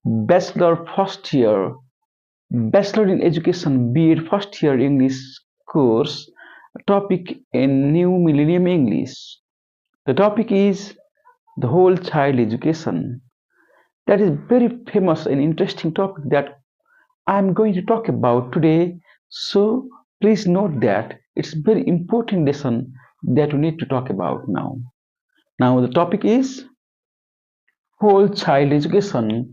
Bachelor first year, Bachelor in Education B.Ed first year English course topic in New Millennium English. The topic is the whole child education. That is very famous and interesting topic that I am going to talk about today. So please note that it's very important lesson that we need to talk about now. Now the topic is whole child education.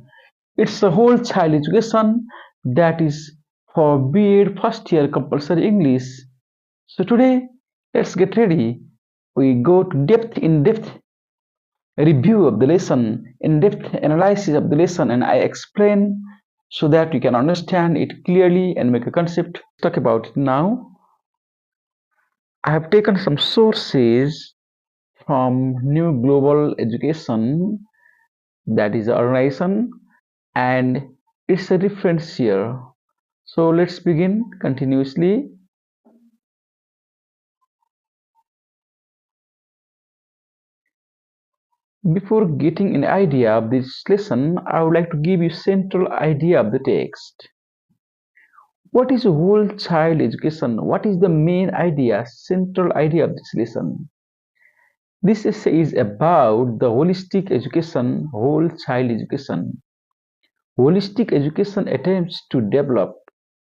It's a whole child education that is for B.Ed first year compulsory English. So today, let's get ready. We go to in-depth review of the lesson, in-depth analysis of the lesson, and I explain so that you can understand it clearly and make a concept. Talk about it now. I have taken some sources from New Global Education, that is the organization, and it's a reference here. So let's begin continuously. Before getting an idea of this lesson, I would like to give you central idea of the text. What is whole child education? What is the main idea, central idea of this lesson? This essay is about the holistic education, whole child education. Holistic education attempts to develop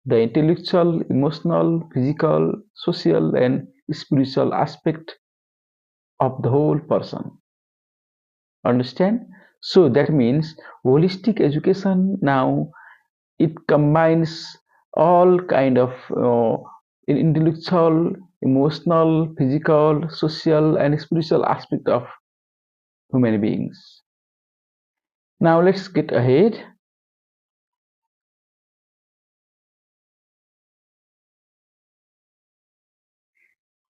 the intellectual, emotional, physical, social, and spiritual aspect of the whole person. Understand? So that means holistic education now it combines all kind of intellectual, emotional, physical, social, and spiritual aspect of human beings. Now let's get ahead.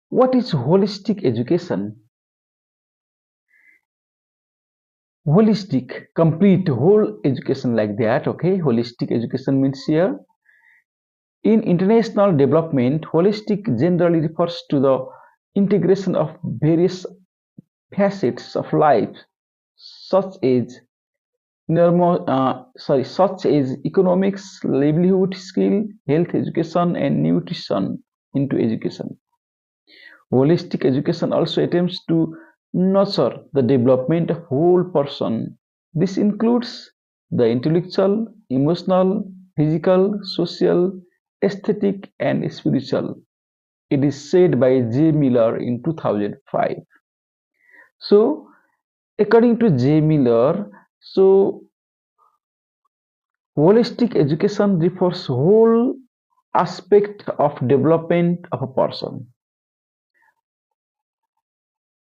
What is holistic education? Holistic, complete, whole education like that. Okay, holistic education means here. In international development, holistic generally refers to the integration of various facets of life, such as such as economics, livelihood, skill, health education, and nutrition into education. Holistic education also attempts to nurture the development of whole person. This includes the intellectual, emotional, physical, social, aesthetic, and spiritual. It is said by J. Miller in 2005. So, according to J. Miller, so holistic education refers whole aspect of development of a person.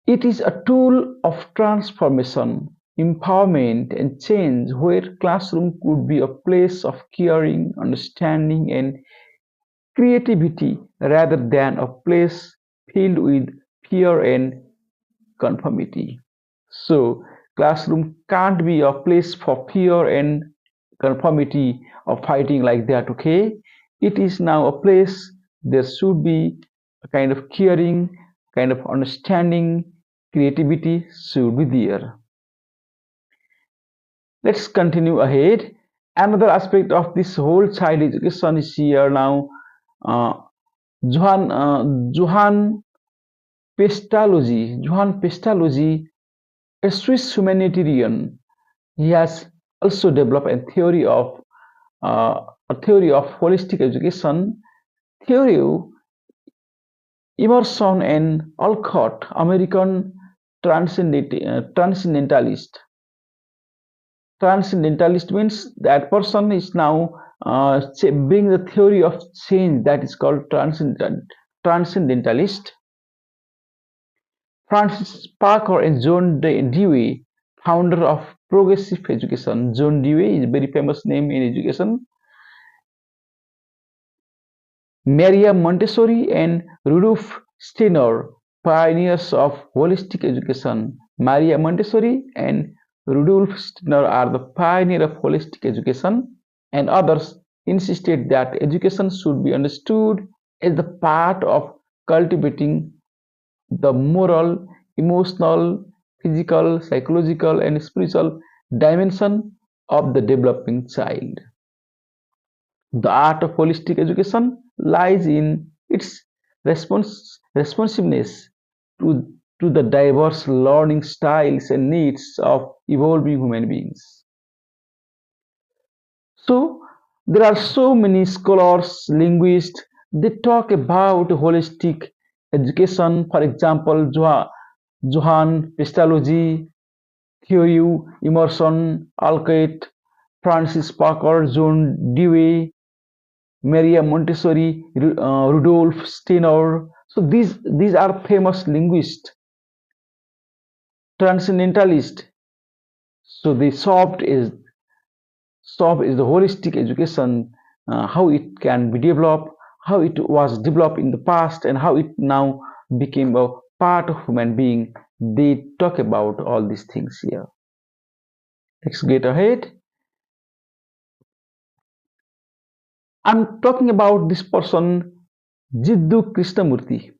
It is a tool of transformation, empowerment, and change where classroom could be a place of caring, understanding, and creativity rather than a place filled with fear and conformity. So, classroom can't be a place for fear and conformity or fighting like that, okay? It is now a place there should be a kind of caring, kind of understanding, creativity should be there. Let's continue ahead. Another aspect of this whole child education is here now. Uh, Johann Pestalozzi, a Swiss humanitarian, he has also developed a theory of holistic education. Theory Emerson and Alcott, American transcendentalist. Transcendentalist means that person is now bring the theory of change that is called transcendentalist. Francis Parker and John Dewey, founder of progressive education. John Dewey is a very famous name in education. Maria Montessori and Rudolf Steiner, pioneers of holistic education. Maria Montessori and Rudolf Steiner are the pioneers of holistic education, and others insisted that education should be understood as the part of cultivating the moral, emotional, physical, psychological, and spiritual dimension of the developing child. The art of holistic education lies in its responsiveness to, to the diverse learning styles and needs of evolving human beings. So, there are so many scholars, linguists, they talk about holistic education. For example, Johann Pestalozzi, Theo Emerson, Alcott, Francis Parker, John Dewey, Maria Montessori, Rudolf Steiner. So these are famous linguists, transcendentalists. So the soft is the holistic education, how it can be developed, how it was developed in the past, and how it now became a part of human being. They talk about all these things here. Let's get ahead. I'm talking about this person, Jiddu Krishnamurti.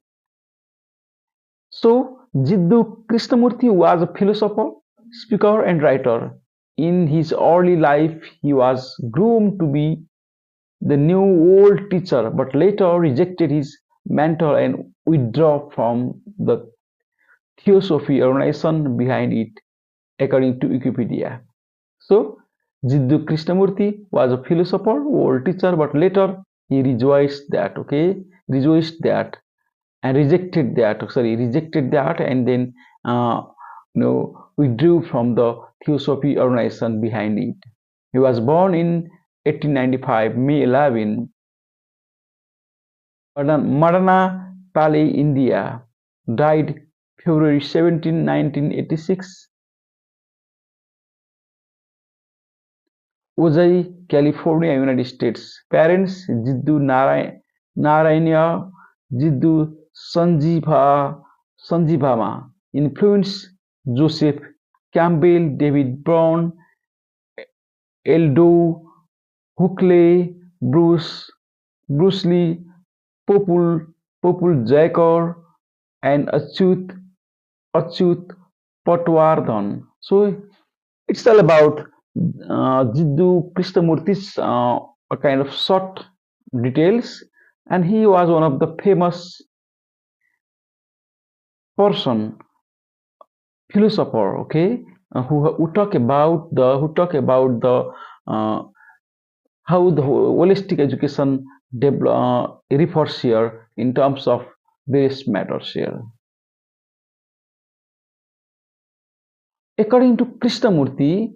So, Jiddu Krishnamurti was a philosopher, speaker, and writer. In his early life, he was groomed to be the new old teacher, but later rejected his mentor and withdrew from the theosophy organization behind it, according to Wikipedia. So, Jiddu Krishnamurti was a philosopher, old teacher, but later he rejoiced that and rejected that, and then uh, withdrew from the theosophy organization behind it. He was born in 1895, May 11, Madanapalli, India. Died February 17, 1986, Ojai, California, United States. Parents Jiddu Narayana, Jiddu Sanjivama. Influence Joseph Campbell, David Brown, Aldo Huxley, Bruce Lee, Popul Jacker, and Achyut Patwardhan. So it's all about Jiddu Krishnamurti's a kind of short details, and he was one of the famous person, philosopher, okay, who talk about the uh, how the holistic education refers here in terms of various matters here. According to Krishnamurti,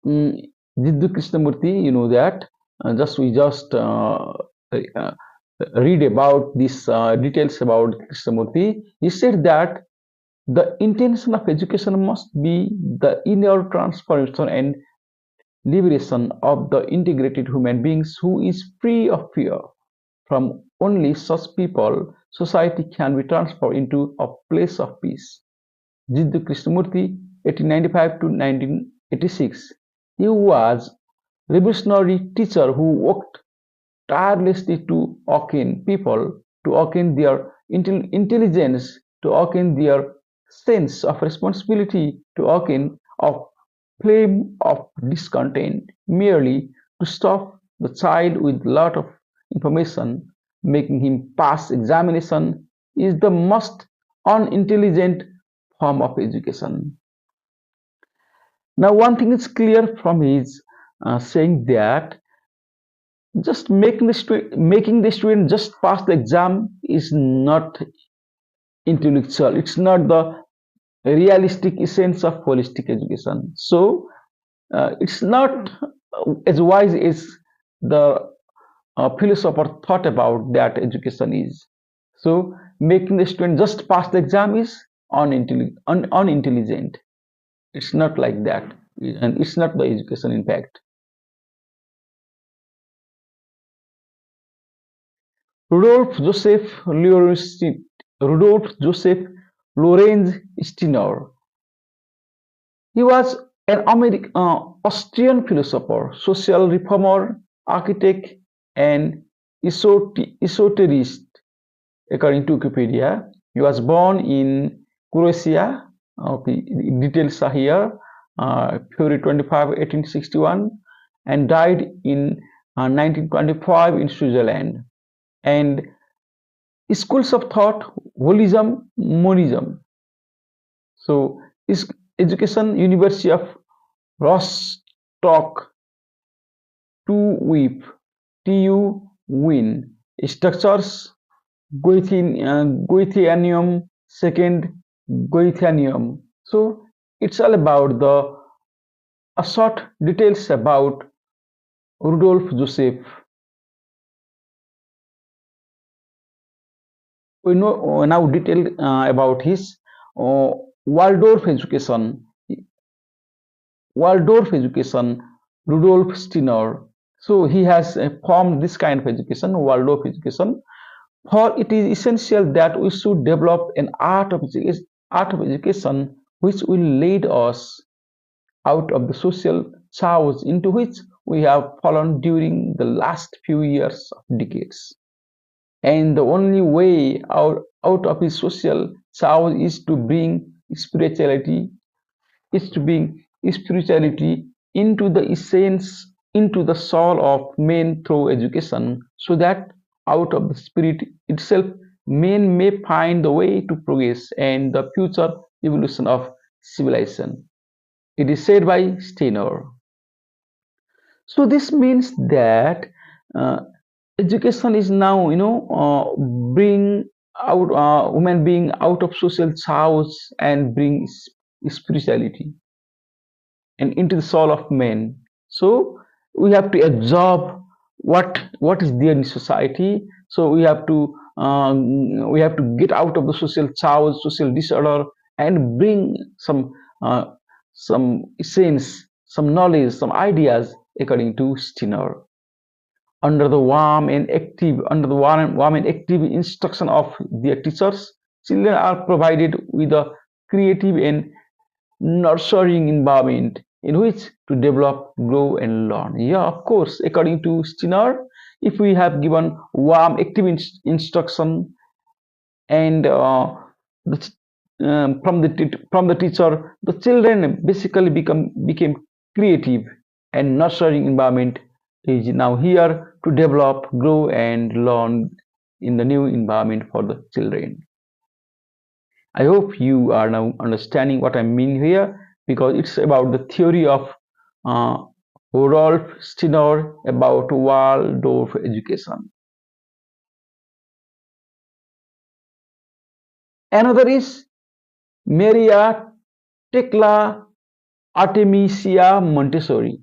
mm, Jiddu Krishnamurti, you know that we just uh, read about these details about Krishnamurti. He said that the intention of education must be the inner transformation and liberation of the integrated human beings who is free of fear. From only such people, society can be transformed into a place of peace. Jiddu Krishnamurti, 1895 to 1986. He was a revolutionary teacher who worked tirelessly to awaken people, to awaken their intelligence, to awaken their sense of responsibility, to awaken a flame of discontent, merely to stop the child with a lot of information, making him pass examination is the most unintelligent form of education. Now, one thing is clear from his saying that just making the student just pass the exam is not intellectual. It's not the realistic essence of holistic education. So it's not as wise as the philosopher thought about that education is. So making the student just pass the exam is unintelligent. It's not like that, and it's not the education in fact. Rudolf Joseph Rudolf Joseph Lorenz Steiner. He was an Austrian philosopher, social reformer, architect, and esoterist, according to Wikipedia. He was born in Croatia. Okay, details are here. February 25, 1861, and died in 1925 in Switzerland. And schools of thought, holism, monism. So, is education, University of Rostock, to weep, tu win, structures, Goethanium, second Goethanium. So it's all about the a short details about Rudolf Joseph. We know now detail about his uh, Waldorf education. Waldorf education, Rudolf Steiner. So he has formed this kind of education, Waldorf education. For it is essential that we should develop an art of education which will lead us out of the social chaos into which we have fallen during the last few years of decades. And the only way out of this social chaos is to bring spirituality into the essence, into the soul of men through education, so that out of the spirit itself, men may find the way to progress and the future evolution of civilization. It is said by Steiner. So this means that uh, education is now, bring out human being out of social chaos and bring spirituality and into the soul of man. So we have to absorb what is there in society. So we have to get out of the social chaos, social disorder, and bring uh, some sense, some knowledge, some ideas according to Skinner. Under the warm and active instruction of their teachers, children are provided with a creative and nurturing environment in which to develop, grow, and learn. Yeah, of course, according to Skinner, if we have given warm, active instruction and the, from the teacher, the children basically became creative, and nurturing environment is now here to develop, grow, and learn in the new environment for the children. I hope you are now understanding what I mean here, because it's about the theory of uh, Rudolf Steiner about Waldorf education. Another is Maria Tekla Artemisia Montessori.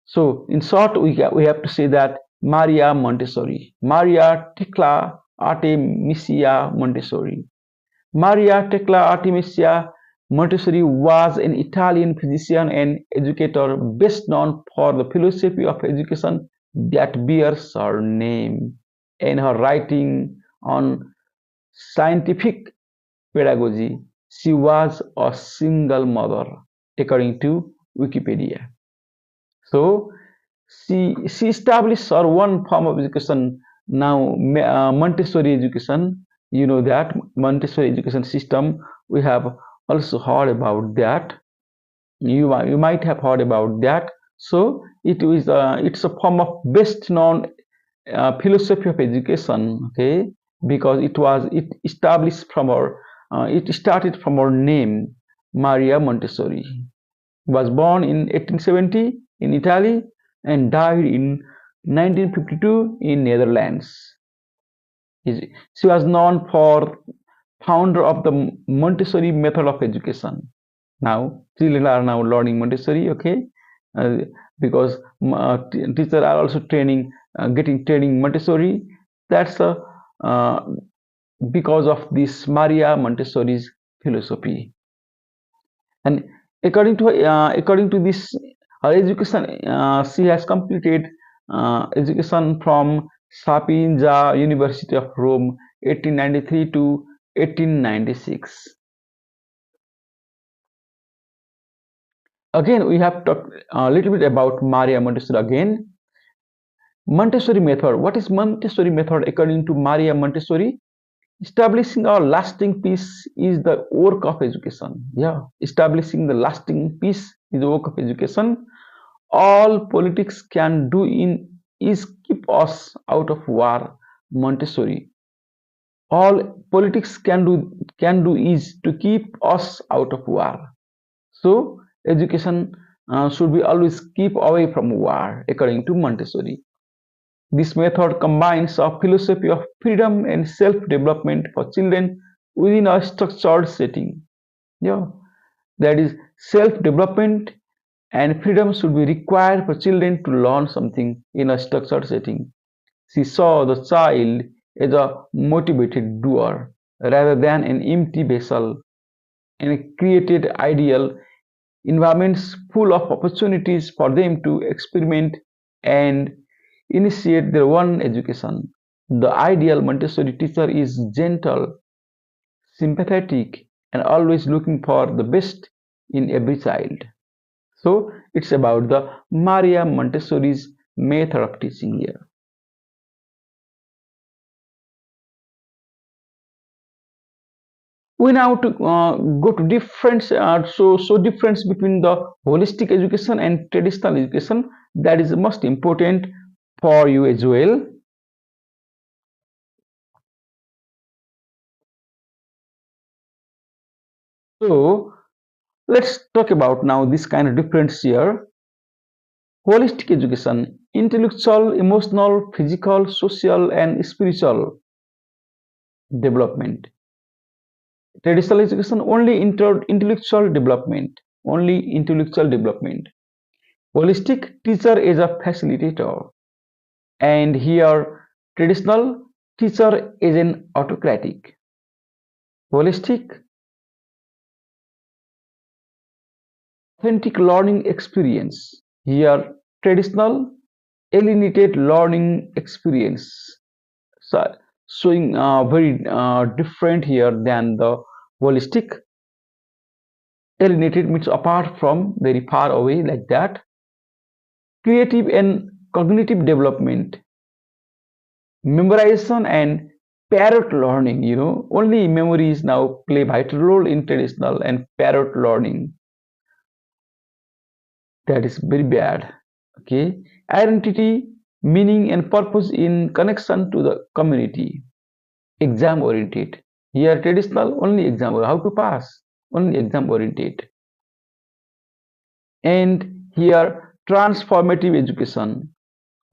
So, in short, we have to say that Maria Montessori, Maria Tekla Artemisia Montessori. Maria Tekla Artemisia Montessori was an Italian physician and educator best known for the philosophy of education that bears her name and her writing on scientific pedagogy. She was a single mother, according to Wikipedia. So she established her one form of education now, Montessori education. You know that Montessori education system. We have also heard about that. You might have heard about that. So it's a form of best known philosophy of education. Okay, because it established from our it started from our name, Maria Montessori. Was born in 1870 in Italy and died in 1952 in Netherlands. She was known for founder of the Montessori method of education. Now children are now learning Montessori, okay, uh, because teachers are also getting training Montessori. That's uh, because of this Maria Montessori's philosophy. And according to this her education, she has completed education from Sapienza University of Rome 1893 to 1896. Again, we have talked a little bit about Maria Montessori again. Montessori method. What is Montessori method according to Maria Montessori? Establishing a lasting peace is the work of education. Yeah, establishing the lasting peace is the work of education. All politics can do in is keep us out of war. Montessori. All politics can do is to keep us out of war. So education should be always keep away from war, according to Montessori. This method combines a philosophy of freedom and self-development for children within a structured setting. Yeah, that is self-development and freedom should be required for children to learn something in a structured setting. She saw the child as a motivated doer rather than an empty vessel and created ideal environments full of opportunities for them to experiment and initiate their own education. The ideal Montessori teacher is gentle, sympathetic, and always looking for the best in every child. So it's about the Maria Montessori's method of teaching here. We now to go to difference difference between the holistic education and traditional education, that is most important for you as well. So let's talk about now this kind of difference here. Holistic education: intellectual, emotional, physical, social, and spiritual development. Traditional education: only intellectual development. Only intellectual development. Holistic: teacher is a facilitator. And here traditional: teacher is an autocratic. Holistic: authentic learning experience. Here traditional: alienated learning experience. So, showing very different here than the holistic. Alienated means apart from, very far away, like that. Creative and cognitive development, memorization and parrot learning. Only memories now play vital role in traditional, and parrot learning, that is very bad. Okay, identity, meaning, and purpose in connection to the community. Exam oriented. Here traditional: only exam, how to pass, only exam oriented. And here transformative education: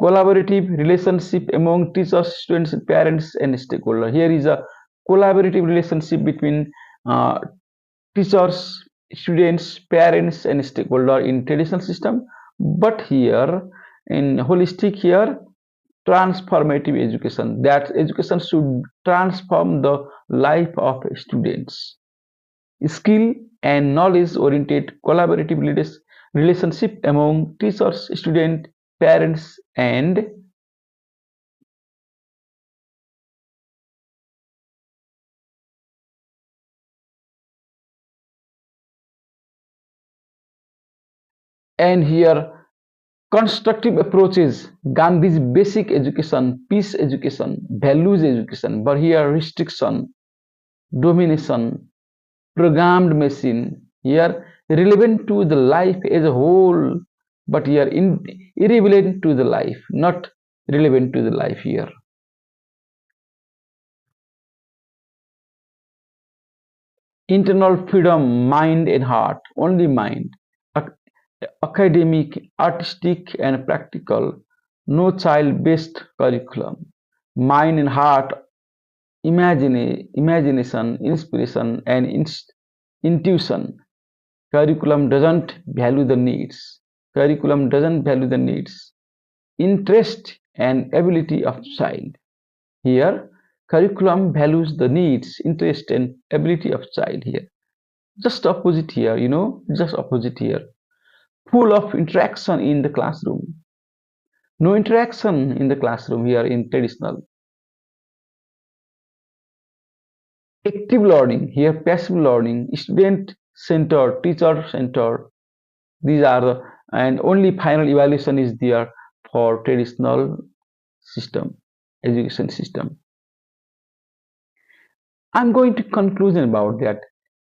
collaborative relationship among teachers, students, parents, and stakeholders. Here is a collaborative relationship between uh, teachers, students, parents, and stakeholder in traditional system. But here in holistic, here transformative education, that education should transform the life of students. Skill and knowledge oriented collaborative relationship among teachers, student, parents, and here constructive approaches: Gandhi's basic education, peace education, values education, but here restriction, domination, programmed machine. Here relevant to the life as a whole, but here irrelevant to the life, not relevant to the life here. Internal freedom, mind and heart, only mind. Academic, artistic, and practical. No child-based curriculum. Mind and heart, imagination, inspiration, and intuition. Curriculum doesn't value the needs. Curriculum doesn't value the needs, interest, and ability of child. Here, curriculum values the needs, interest, and ability of child here. Just opposite here, just opposite here. Full of interaction in the classroom. No interaction in the classroom here in traditional. Active learning, here passive learning, student centered, teacher centered. These are and only final evaluation is there for traditional system, education system. I'm going to conclusion about that.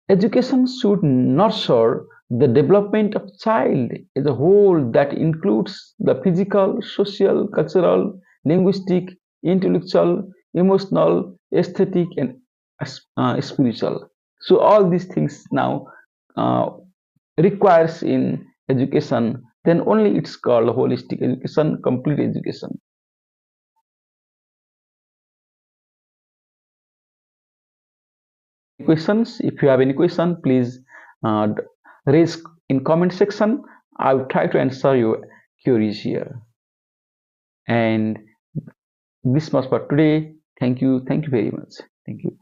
Education should nurture the development of child as a whole that includes the physical, social, cultural, linguistic, intellectual, emotional, aesthetic, and spiritual. So all these things now uh, requires in education. Then only it's called holistic education, complete education. Questions? If you have any question, please uh, raise in comment section. I will try to answer your queries here. And this much for today. Thank you. Thank you very much. Thank you.